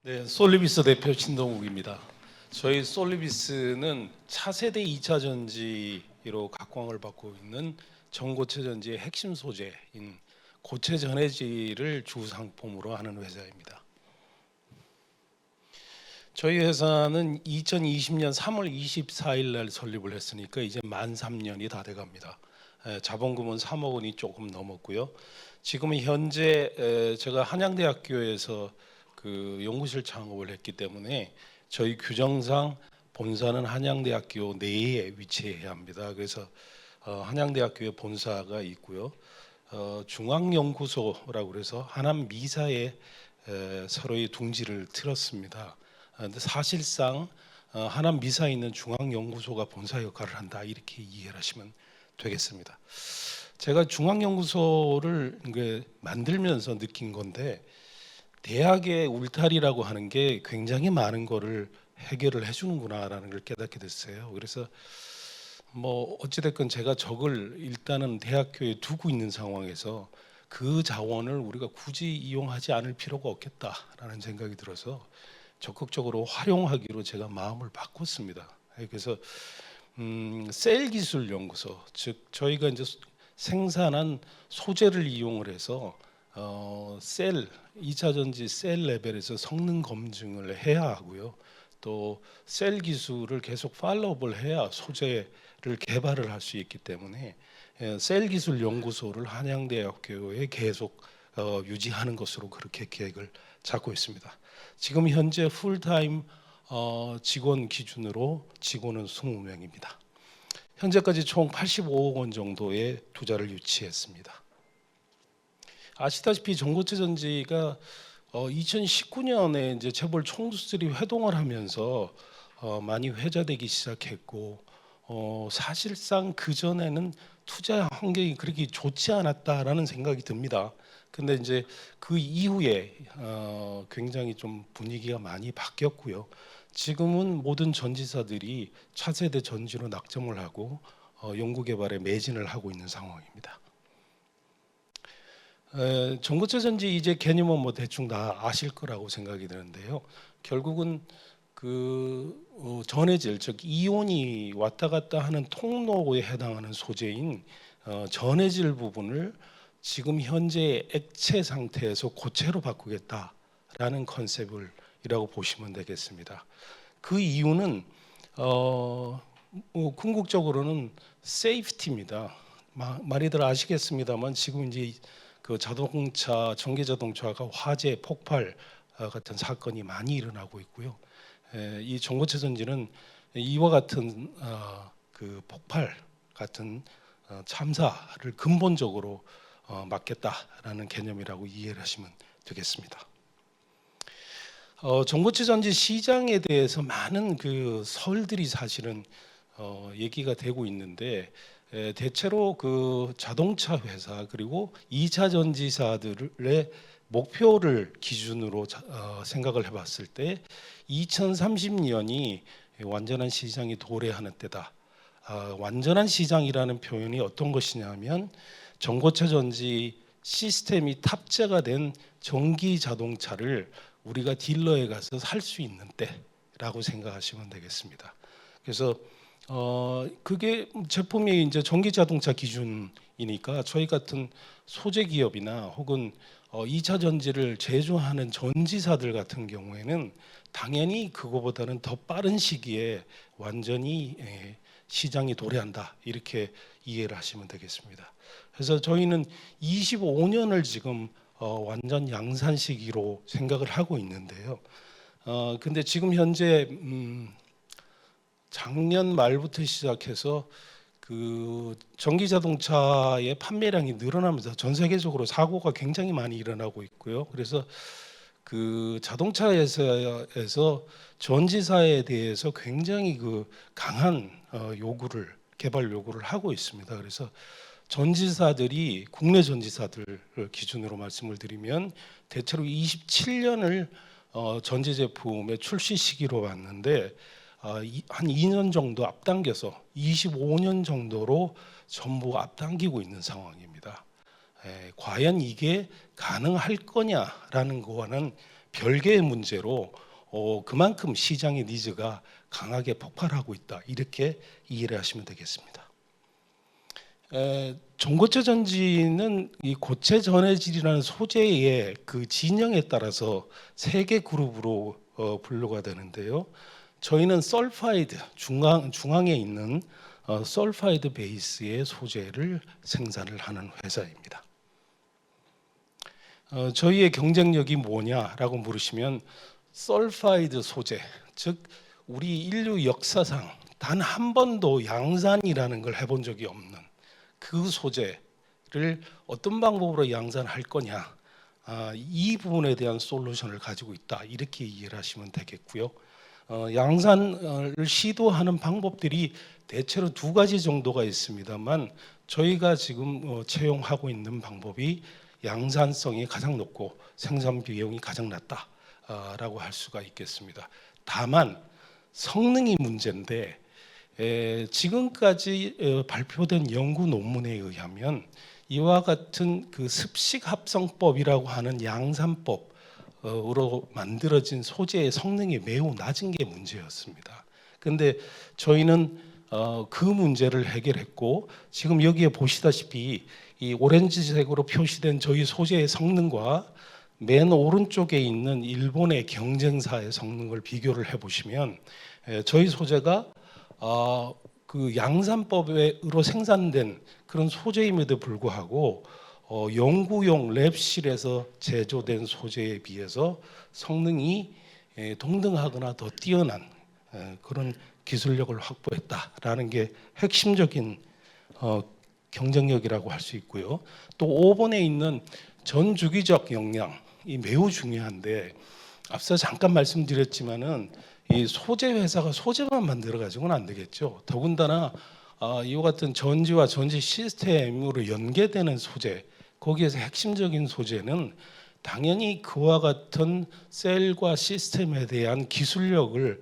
네, 솔리비스 대표 신동욱입니다. 저희 솔리비스는 차세대 2차 전지로 각광을 받고 있는 전고체 전지의 핵심 소재인 고체 전해질을 주 상품으로 하는 회사입니다. 저희 회사는 2020년 3월 24일 날 설립을 했으니까 이제 만 3년이 다 돼갑니다. 자본금은 3억 원이 조금 넘었고요. 지금은 현재 제가 한양대학교에서 그 연구실 창업을 했기 때문에 저희 규정상 본사는 한양대학교 내에 위치해야 합니다. 그래서 한양대학교에 본사가 있고요. 중앙연구소라고 그래서 하남 미사에 서로의 둥지를 틀었습니다. 근데 사실상 하남 미사에 있는 중앙연구소가 본사 역할을 한다 이렇게 이해를 하시면 되겠습니다. 제가 중앙연구소를 만들면서 느낀 건데 대학의 울타리라고 하는 게 굉장히 많은 거를 해결을 해주는구나라는 걸 깨닫게 됐어요. 그래서 뭐 어찌됐건 제가 적을 일단은 대학교에 두고 있는 상황에서 그 자원을 우리가 굳이 이용하지 않을 필요가 없겠다라는 생각이 들어서 적극적으로 활용하기로 제가 마음을 바꿨습니다. 그래서 셀기술연구소, 즉 저희가 이제 생산한 소재를 이용을 해서 셀 2차 전지 셀 레벨에서 성능 검증을 해야 하고요. 또 셀 기술을 계속 팔로우업을 해야 소재를 개발을 할 수 있기 때문에 셀 기술 연구소를 한양대학교에 계속 유지하는 것으로 그렇게 계획을 잡고 있습니다. 지금 현재 풀타임 직원 기준으로 직원은 20명입니다. 현재까지 총 85억 원 정도의 투자를 유치했습니다. 아시다시피 전고체 전지가 2019년에 이제 재벌 총수들이 회동을 하면서 많이 회자되기 시작했고 사실상 그 전에는 투자 환경이 그렇게 좋지 않았다라는 생각이 듭니다. 근데 이제 그 이후에 굉장히 좀 분위기가 많이 바뀌었고요. 지금은 모든 전지사들이 차세대 전지로 낙점을 하고 연구개발에 매진을 하고 있는 상황입니다. 전고체 전지 이제 개념은 뭐 대충 다 아실 거라고 생각이 드는데요. 결국은 그 전해질 즉 이온이 왔다 갔다 하는 통로에 해당하는 소재인 전해질 부분을 지금 현재 액체 상태에서 고체로 바꾸겠다라는 컨셉이라고 보시면 되겠습니다. 그 이유는 궁극적으로는 세이프티입니다. 많이들 아시겠습니다만 지금 이제 그 자동차, 전기 자동차가 화재, 폭발 같은 사건이 많이 일어나고 있고요. 이 전고체 전지는 이와 같은 그 폭발 같은 참사를 근본적으로 막겠다라는 개념이라고 이해를 하시면 되겠습니다. 전고체 전지 시장에 대해서 많은 그 설들이 사실은 얘기가 되고 있는데 대체로 그 자동차 회사 그리고 2차 전지사들의 목표를 기준으로 생각을 해봤을 때 2030년이 완전한 시장이 도래하는 때다. 완전한 시장이라는 표현이 어떤 것이냐면 전고체 전지 시스템이 탑재가 된 전기 자동차를 우리가 딜러에 가서 살 수 있는 때라고 생각하시면 되겠습니다. 그래서 그게 제품이 이제 전기 자동차 기준이니까 저희 같은 소재 기업이나 혹은 2차 전지를 제조하는 전지사들 같은 경우에는 당연히 그거보다는 더 빠른 시기에 완전히 시장이 도래한다 이렇게 이해를 하시면 되겠습니다. 그래서 저희는 25년을 지금 완전 양산 시기로 생각을 하고 있는데요. 근데 지금 현재 작년 말부터 시작해서 그 전기 자동차의 판매량이 늘어나면서 전 세계적으로 사고가 굉장히 많이 일어나고 있고요. 그래서 그 자동차에서 전지사에 대해서 굉장히 그 강한 개발 요구를 하고 있습니다. 그래서 전지사들이 국내 전지사들을 기준으로 말씀을 드리면 대체로 27년을 전지 제품의 출시 시기로 봤는데 한 2년 정도 앞당겨서 25년 정도로 전부 앞당기고 있는 상황입니다. 과연 이게 가능할 거냐라는 거와는 별개의 문제로 그만큼 시장의 니즈가 강하게 폭발하고 있다. 이렇게 이해를 하시면 되겠습니다. 전고체 전지는 이 고체 전해질이라는 소재의 그 진영에 따라서 세 개 그룹으로 분류가 되는데요. 저희는 설파이드 중앙에 있는 설파이드 베이스의 소재를 생산을 하는 회사입니다. 저희의 경쟁력이 뭐냐라고 물으시면 설파이드 소재, 즉 우리 인류 역사상 단 한 번도 양산이라는 걸 해본 적이 없는 그 소재를 어떤 방법으로 양산할 거냐, 이 부분에 대한 솔루션을 가지고 있다. 이렇게 이해를 하시면 되겠고요. 양산을 시도하는 방법들이 대체로 두 가지 정도가 있습니다만 저희가 지금 채용하고 있는 방법이 양산성이 가장 높고 생산 비용이 가장 낮다라고 할 수가 있겠습니다. 다만 성능이 문제인데 지금까지 발표된 연구 논문에 의하면 이와 같은 그 습식 합성법이라고 하는 양산법으로 만들어진 소재의 성능이 매우 낮은 게 문제였습니다. 그런데 저희는 그 문제를 해결했고 지금 여기에 보시다시피 이 오렌지색으로 표시된 저희 소재의 성능과 맨 오른쪽에 있는 일본의 경쟁사의 성능을 비교를 해보시면 저희 소재가 그 양산법으로 생산된 그런 소재임에도 불구하고 연구용 랩실에서 제조된 소재에 비해서 성능이 동등하거나 더 뛰어난 그런 기술력을 확보했다라는 게 핵심적인 경쟁력이라고 할 수 있고요. 또 5번에 있는 전주기적 역량이 매우 중요한데 앞서 잠깐 말씀드렸지만은 이 소재 회사가 소재만 만들어 가지고는 안 되겠죠. 더군다나 이와 같은 전지와 전지 시스템으로 연계되는 소재, 거기에서 핵심적인 소재는 당연히 그와 같은 셀과 시스템에 대한 기술력을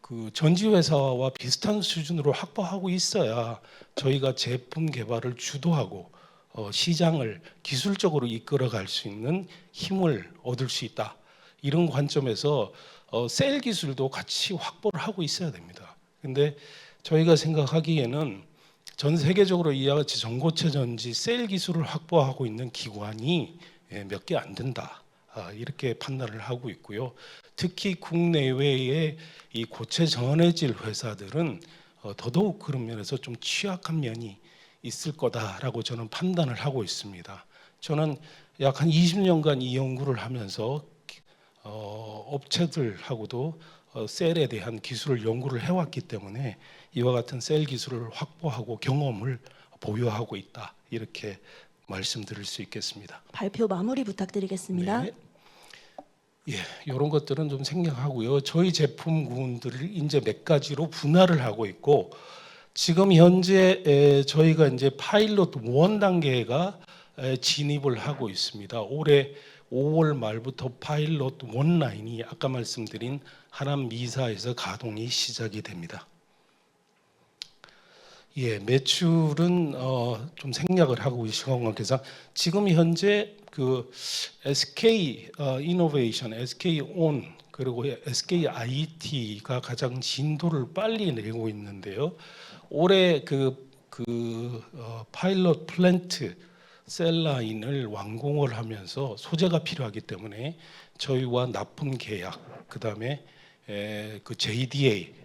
그 전지 회사와 비슷한 수준으로 확보하고 있어야 저희가 제품 개발을 주도하고 시장을 기술적으로 이끌어갈 수 있는 힘을 얻을 수 있다. 이런 관점에서 셀 기술도 같이 확보를 하고 있어야 됩니다. 근데 저희가 생각하기에는 전 세계적으로 이와 같이 전고체 전지 셀 기술을 확보하고 있는 기관이 몇 개 안 된다. 이렇게 판단을 하고 있고요. 특히 국내외의 이 고체 전해질 회사들은 더더욱 그런 면에서 좀 취약한 면이 있을 거다라고 저는 판단을 하고 있습니다. 저는 약 한 20년간 이 연구를 하면서 업체들하고도 셀에 대한 기술을 연구를 해왔기 때문에 이와 같은 셀 기술을 확보하고 경험을 보유하고 있다. 이렇게 말씀드릴 수 있겠습니다. 발표 마무리 부탁드리겠습니다. 네. 예, 이런 것들은 좀 생략하고요. 저희 제품군들을 이제 몇 가지로 분할을 하고 있고 지금 현재 저희가 이제 파일럿 1 단계가 진입을 하고 있습니다. 올해 5월 말부터 파일럿 1 라인이 아까 말씀드린 하남 미사에서 가동이 시작이 됩니다. 예, 매출은 좀 생략을 하고 시간 관계상 지금 현재 그 SK 이노베이션, SK 온 그리고 SK IT가 가장 진도를 빨리 내고 있는데요. 올해 파일럿 플랜트 셀 라인을 완공을 하면서 소재가 필요하기 때문에 저희와 납품 계약, 그다음에 그 JDA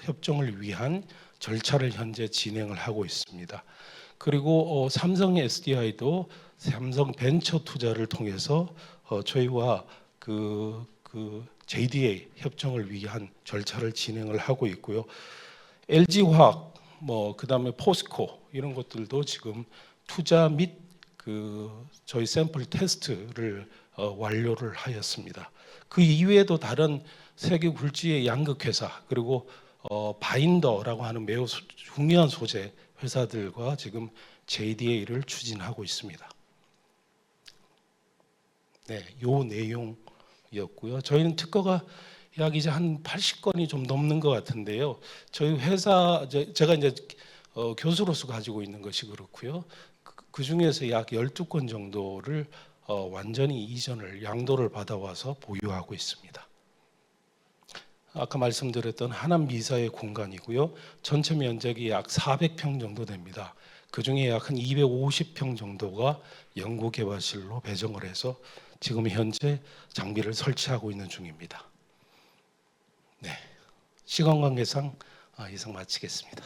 협정을 위한 절차를 현재 진행을 하고 있습니다. 그리고 삼성 SDI도 삼성 벤처 투자를 통해서 저희와 그 JDA 협정을 위한 절차를 진행을 하고 있고요. LG화학 그다음에 포스코 이런 것들도 지금 투자 및 저희 샘플 테스트를 완료를 하였습니다. 그 이외에도 다른 세계 굴지의 양극 회사 그리고 바인더라고 하는 매우 중요한 소재 회사들과 지금 JDA를 추진하고 있습니다. 네, 요 내용이었고요. 저희는 특허가 약 이제 한 80건이 좀 넘는 것 같은데요. 저희 회사 제가 이제 교수로서 가지고 있는 것이 그렇고요. 그 중에서 약 12건 정도를 완전히 이전을 양도를 받아와서 보유하고 있습니다. 아까 말씀드렸던 하남 미사의 공간이고요. 전체 면적이 약 400평 정도 됩니다. 그중에 약 한 250평 정도가 연구개발실로 배정을 해서 지금 현재 장비를 설치하고 있는 중입니다. 네, 시간 관계상 이상 마치겠습니다.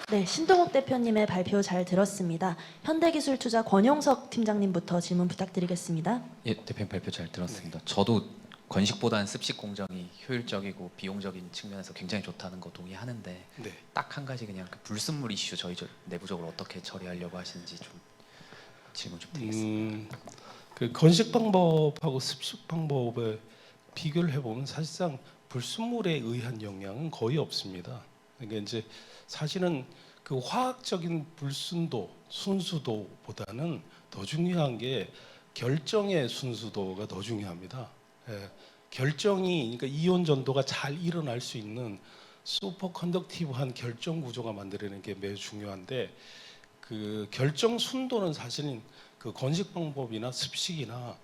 네, 신동욱 대표님의 발표 잘 들었습니다. 현대기술투자 권용석 팀장님부터 질문 부탁드리겠습니다. 예, 대표님 발표 잘 들었습니다. 저도 건식보다는 습식 공정이 효율적이고 비용적인 측면에서 굉장히 좋다는 거 동의하는데 네. 딱 한 가지 그냥 그 불순물 이슈 저희 내부적으로 어떻게 처리하려고 하시는지 좀 질문 좀 드리겠습니다. 그 건식 방법하고 습식 방법의 비교를 해보면 사실상 불순물에 의한 영향은 거의 없습니다. 그러니까 이제 사실은 그 화학적인 불순도, 순수도보다는 더 중요한 게 결정의 순수도가 더 중요합니다. 예, 결정이 그러니까 이온 전도가 잘 일어날 수 있는 슈퍼 컨덕티브한 결정 구조가 만들어내는 게 매우 중요한데 그 결정 순도는 사실은 그 건식 방법이나 습식이나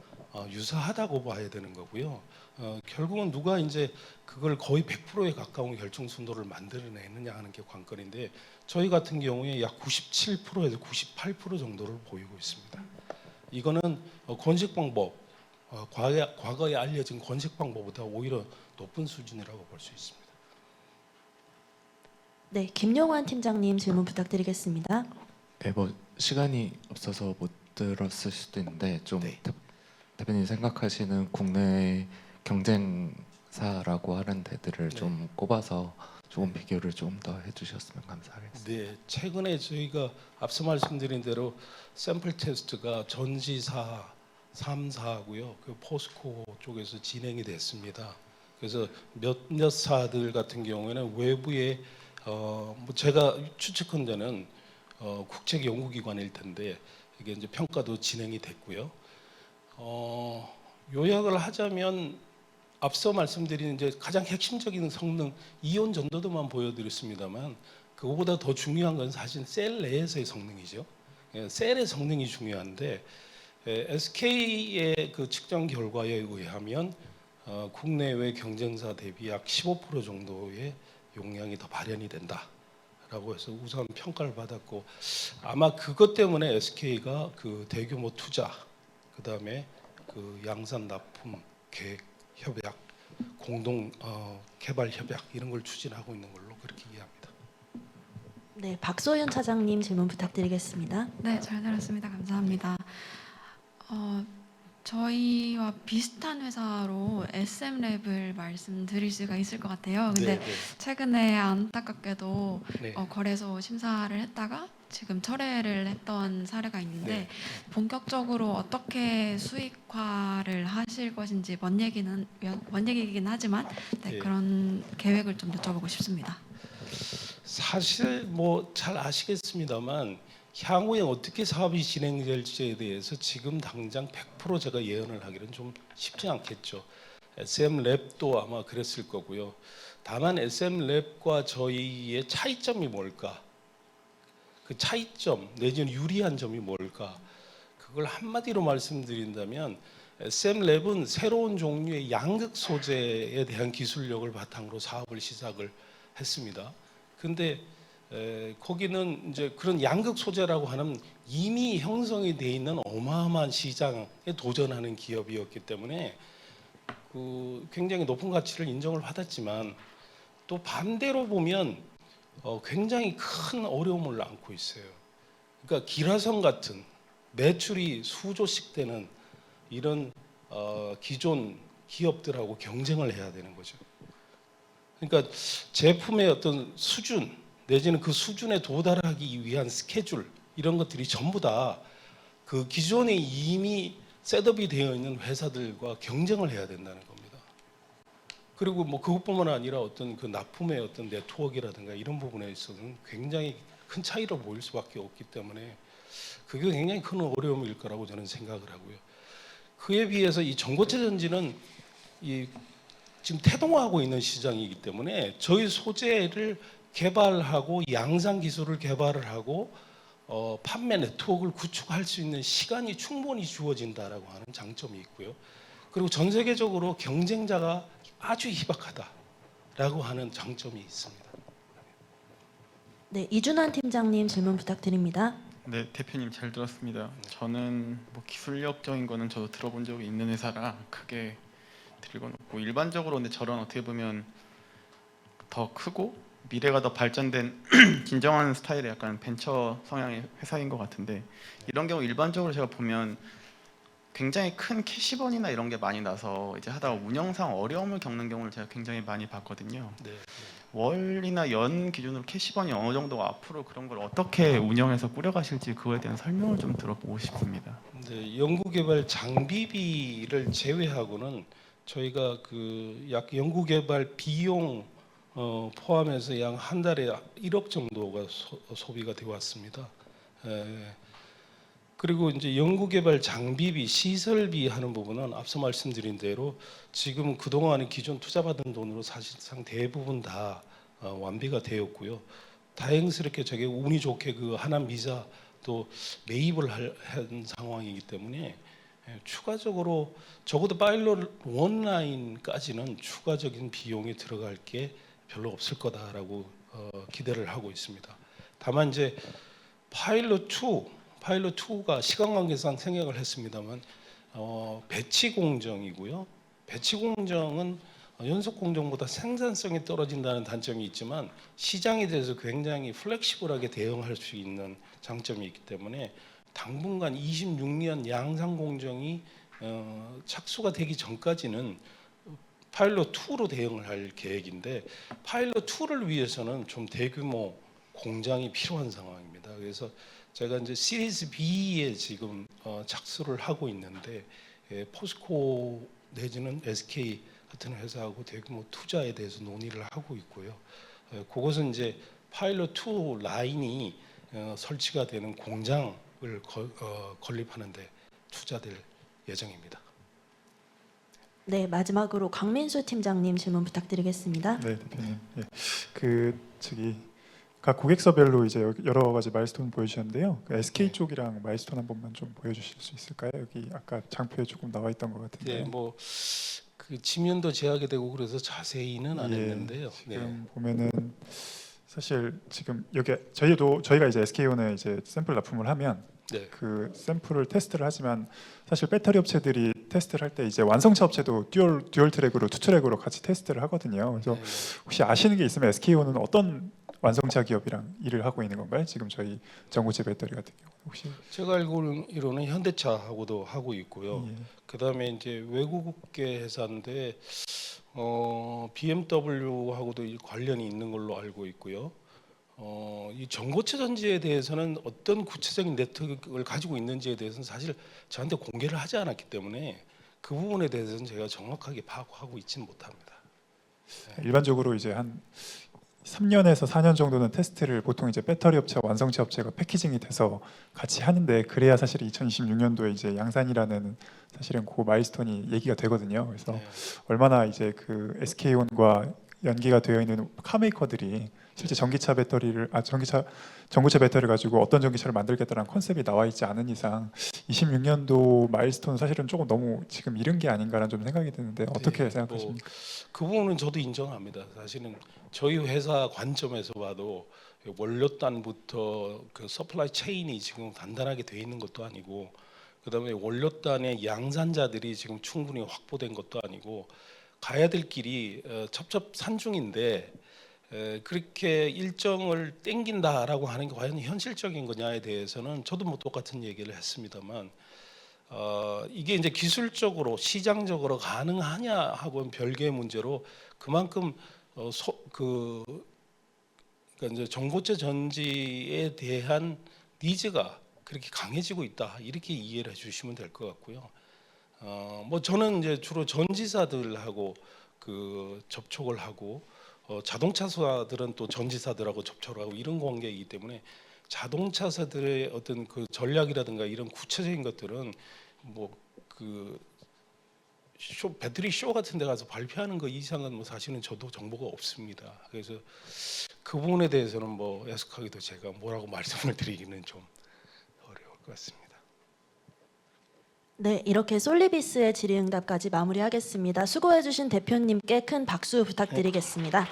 유사하다고 봐야 되는 거고요. 결국은 누가 이제 그걸 거의 100%에 가까운 결정 순도를 만들어내느냐 하는 게 관건인데 저희 같은 경우에 약 97%에서 98% 정도를 보이고 있습니다. 이거는 건식 방법, 과거에 알려진 건식 방법보다 오히려 높은 수준이라고 볼 수 있습니다. 네, 김용환 팀장님 질문 부탁드리겠습니다. 네, 뭐 시간이 없어서 못 들었을 수도 있는데 좀 네. 대표님 생각하시는 국내 경쟁사라고 하는 데들을 네. 좀 꼽아서 조금 비교를 좀 더 해주셨으면 감사하겠습니다. 네, 최근에 저희가 앞서 말씀드린 대로 샘플 테스트가 전지사, 3사하고요, 그 포스코 쪽에서 진행이 됐습니다. 그래서 몇몇 사들 같은 경우에는 외부에 뭐 제가 추측컨대는 국책 연구기관일 텐데 이게 이제 평가도 진행이 됐고요. 요약을 하자면 앞서 말씀드린 이제 가장 핵심적인 성능 이온 전도도만 보여드렸습니다만 그거보다 더 중요한 건 사실 셀 내에서의 성능이죠. 예, 셀의 성능이 중요한데 SK의 그 측정 결과에 의하면 국내외 경쟁사 대비 약 15% 정도의 용량이 더 발현이 된다라고 해서 우선 평가를 받았고 아마 그것 때문에 SK가 그 대규모 투자 그다음에 그 양산 납품 계획 협약, 공동 개발 협약 이런 걸 추진하고 있는 걸로 그렇게 이해합니다. 네, 박소연 차장님 질문 부탁드리겠습니다. 네, 잘 들었습니다. 감사합니다. 저희와 비슷한 회사로 SM랩을 말씀드릴 수가 있을 것 같아요. 근데 네, 최근에 안타깝게도 네. 거래소 심사를 했다가 지금 철회를 했던 사례가 있는데 네. 본격적으로 어떻게 수익화를 하실 것인지 먼 얘기이긴 하지만 네, 네. 그런 계획을 좀 여쭤보고 싶습니다. 사실 뭐 잘 아시겠습니다만 향후에 어떻게 사업이 진행될지에 대해서 지금 당장 100% 제가 예언을 하기는 좀 쉽지 않겠죠. SM랩도 아마 그랬을 거고요. 다만 SM랩과 저희의 차이점이 뭘까? 그 차이점 내지는 유리한 점이 뭘까? 그걸 한마디로 말씀드린다면 SM랩은 새로운 종류의 양극 소재에 대한 기술력을 바탕으로 사업을 시작을 했습니다. 근데 거기는 이제 그런 양극 소재라고 하는 이미 형성이 돼 있는 어마어마한 시장에 도전하는 기업이었기 때문에 그 굉장히 높은 가치를 인정을 받았지만 또 반대로 보면 굉장히 큰 어려움을 안고 있어요. 그러니까 기라성 같은 매출이 수조씩 되는 이런 기존 기업들하고 경쟁을 해야 되는 거죠. 그러니까 제품의 어떤 수준 내지는 그 수준에 도달하기 위한 스케줄 이런 것들이 전부 다 그 기존에 이미 셋업이 되어 있는 회사들과 경쟁을 해야 된다는 겁니다. 그리고 뭐 그것뿐만 아니라 어떤 그 납품의 어떤 네트워크라든가 이런 부분에 있어서는 굉장히 큰 차이로 보일 수밖에 없기 때문에 그게 굉장히 큰 어려움일 거라고 저는 생각을 하고요. 그에 비해서 이 전고체 전지는 이 지금 태동화하고 있는 시장이기 때문에 저희 소재를 개발하고 양산 기술을 개발을 하고 판매 네트워크를 구축할 수 있는 시간이 충분히 주어진다라고 하는 장점이 있고요. 그리고 전 세계적으로 경쟁자가 아주 희박하다라고 하는 장점이 있습니다. 네, 이준환 팀장님 질문 부탁드립니다. 네, 대표님 잘 들었습니다. 저는 뭐 기술력적인 거는 저도 들어본 적이 있는 회사라 크게 들건 없고, 일반적으로 근데 저런 어떻게 보면 더 크고 미래가 더 발전된 진정한 스타일의 약간 벤처 성향의 회사인 것 같은데, 이런 경우 일반적으로 제가 보면 굉장히 큰 캐시번이나 이런 게 많이 나서 이제 하다가 운영상 어려움을 겪는 경우를 제가 굉장히 많이 봤거든요. 네. 월이나 연 기준으로 캐시번이 어느 정도, 앞으로 그런 걸 어떻게 운영해서 꾸려가실지 그거에 대한 설명을 좀 들어보고 싶습니다. 네, 연구개발 장비비를 제외하고는 저희가 그 약 연구개발 비용 포함해서 약 한 달에 1억 정도가 소비가 되어 왔습니다. 그리고 이제 연구개발 장비비, 시설비 하는 부분은 앞서 말씀드린 대로 지금 그동안에 기존 투자받은 돈으로 사실상 대부분 다 완비가 되었고요. 다행스럽게 저게 운이 좋게 그 하남 미사 또 매입을 한 상황이기 때문에 추가적으로 적어도 파일럿 원라인까지는 추가적인 비용이 들어갈 게 별로 없을 거다라고 기대를 하고 있습니다. 다만 이제 파일럿 2가 시간 관계상 생략을 했습니다만 배치 공정이고요. 배치 공정은 연속 공정보다 생산성이 떨어진다는 단점이 있지만 시장에 대해서 굉장히 플렉시블하게 대응할 수 있는 장점이 있기 때문에 당분간 26년 양산 공정이 착수가 되기 전까지는 파일럿 2로 대응을 할 계획인데, 파일럿 2를 위해서는 좀 대규모 공장이 필요한 상황입니다. 그래서 제가 이제 시리즈 B에 지금 착수를 하고 있는데, 포스코 내지는 SK 같은 회사하고 대규모 투자에 대해서 논의를 하고 있고요. 그것은 이제 파일럿 2 라인이 설치가 되는 공장을 건립하는데 투자될 예정입니다. 네, 마지막으로 강민수 팀장님 질문 부탁드리겠습니다. 네, 대표님. 예. 각 고객사별로 이제 여러 가지 마일스톤 보여주셨는데요. 그 SK 쪽이랑 마일스톤 한 번만 좀 보여주실 수 있을까요? 여기 아까 장표에 조금 나와 있던 것 같은데. 네, 뭐 그 지면도 제약이 되고 그래서 자세히는 안 예, 했는데요. 지금 보면은 사실 지금 여기 저희가 이제 SK온에 이제 샘플 납품을 하면 네. 그 샘플을 테스트를 하지만 사실 배터리 업체들이 테스트를 할 때 이제 완성차 업체도 듀얼 트랙으로 투 트랙으로 같이 테스트를 하거든요. 그래서 네. 혹시 아시는 게 있으면 SK온은 어떤 완성차 기업이랑 일을 하고 있는 건가요? 지금 저희 전고체 배터리 같은 경우 혹시? 제가 알고는 현대차하고도 하고 있고요. 예. 그다음에 이제 외국계 회사인데 BMW하고도 관련이 있는 걸로 알고 있고요. 이 전고체 전지에 대해서는 어떤 구체적인 네트워크를 가지고 있는지에 대해서는 사실 저한테 공개를 하지 않았기 때문에 그 부분에 대해서는 제가 정확하게 파악하고 있지는 못합니다. 일반적으로 이제 한 3년에서 4년 정도는 테스트를 보통 이제 배터리 업체와 완성차 업체가 패키징이 돼서 같이 하는데, 그래야 사실 2026년도에 이제 양산이라는 사실은 그 마일스톤이 얘기가 되거든요. 그래서 네. 얼마나 이제 그 SK온과 연계가 되어 있는 카메이커들이 실제 전고체 배터리를 가지고 어떤 전기차를 만들겠다는 컨셉이 나와 있지 않은 이상 26년도 마일스톤 사실은 조금 너무 지금 이른 게 아닌가라는 좀 생각이 드는데 어떻게 네, 생각하십니까? 그 부분은 저도 인정합니다. 사실은 저희 회사 관점에서 봐도 원료단부터 그 서플라이 체인이 지금 단단하게 돼 있는 것도 아니고, 그다음에 원료단의 양산자들이 지금 충분히 확보된 것도 아니고, 가야 될 길이 첩첩산중인데 그렇게 일정을 땡긴다라고 하는 게 과연 현실적인 거냐에 대해서는 저도 뭐 똑같은 얘기를 했습니다만, 이게 이제 기술적으로 시장적으로 가능하냐 하고는 별개의 문제로 그만큼 그러니까 이제 전고체 전지에 대한 니즈가 그렇게 강해지고 있다, 이렇게 이해를 해주시면 될 것 같고요. 뭐 저는 이제 주로 전지사들하고 그 접촉을 하고 자동차사들은 또 전지사들하고 접촉을 하고 이런 관계이기 때문에 자동차사들의 어떤 그 전략이라든가 이런 구체적인 것들은 뭐 그 배터리 쇼 같은 데 가서 발표하는 거 이상은 뭐 사실은 저도 정보가 없습니다. 그래서 그 부분에 대해서는 뭐 애석하게도 제가 뭐라고 말씀을 드리기는 좀 어려울 것 같습니다. 네, 이렇게 솔리비스의 질의응답까지 마무리하겠습니다. 수고해주신 대표님께 큰 박수 부탁드리겠습니다.